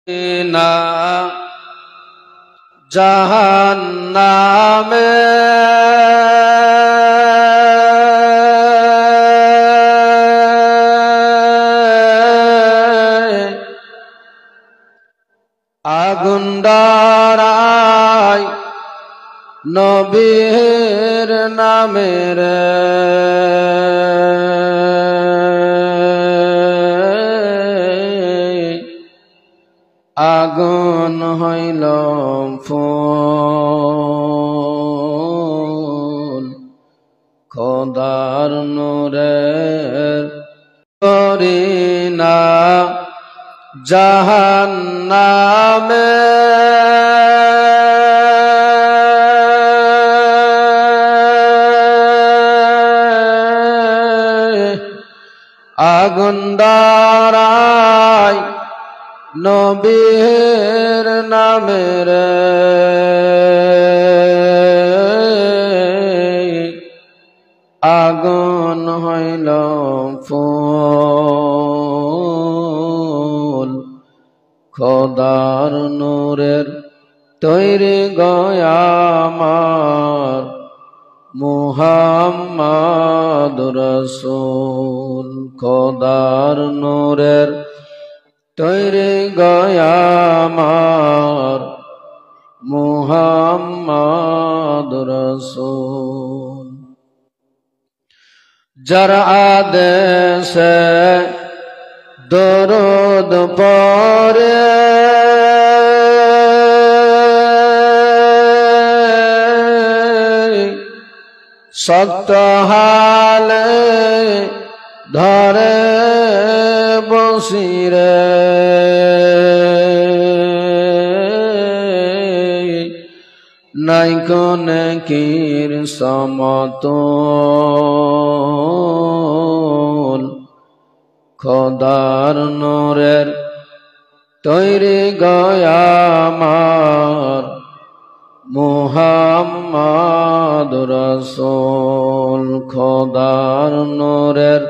না জাহান্নামে আগুন দ্বারায় নবীর নামের আগুন হইল ফুল খোদার নূরের করি না জাহান্নামে আগুন দ্বারায় নবীর নামের আগুন হইল ফুল খোদার নূরের তৈরি গয়ামার মুহাম্মদ রাসূল খোদার নূরের তৈরি গয়ামার মুহাম্মদ রাসূল যার আদেশে দরুদ পড়ে সত্য হালে ধরে বসিরে নাই কোনে কির সমতুল খোদার নূরের তৈরি গয়ামার মুহাম্মদ রাসূল খোদার নূরের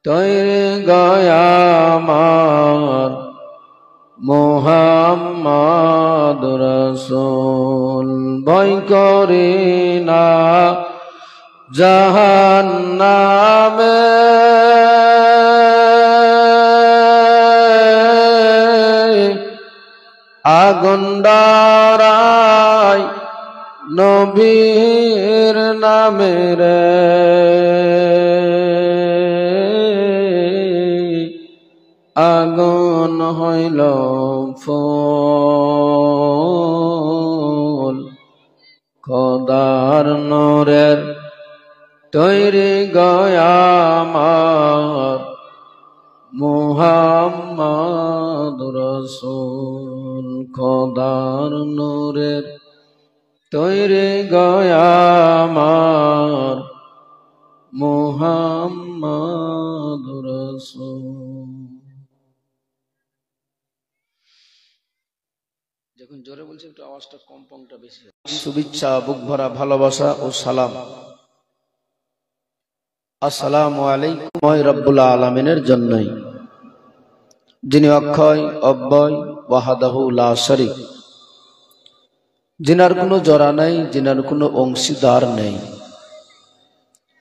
তৈরি গয়ামার মুহাম্মদ রাসূল ভয় করি না জাহান্নামে আগুন দ্বারায় নবীর নামের আগুন হইল ফুল খোদার নূরের তৈরি গয়ামার মুহাম্মদ রাসূল খোদার নূরের তৈরি গয়ামার মুহাম্মদ রাসূল। যখন জোরে বলছি একটু আওয়াজটা কম পংটা বেশি হয়। শুভেচ্ছা বুক ভরা ভালোবাসা ও সালাম আসসালামু আলাইকুম রব্বুল আলামিনের জন্যই যিনি অক্ষয় অব্যয় ওয়াহদাহু লা শারীক যিনার কোনো জরা নাই যিনার কোনো অংশীদার নেই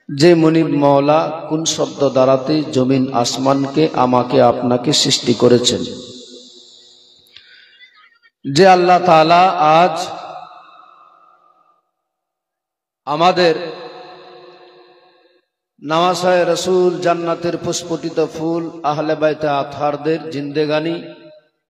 যে মুনিব মওলা কোন শব্দ দ্বারাতে জমিন আসমানকে আমাকে আপনাকে সৃষ্টি করেছেন যে আল্লাহ তাআলা আজ আমাদের নওয়াসায়ে রাসূল জান্নাতের পুষ্পটিত ফুল আহলে বাইতে আতহারদের জিন্দেগানি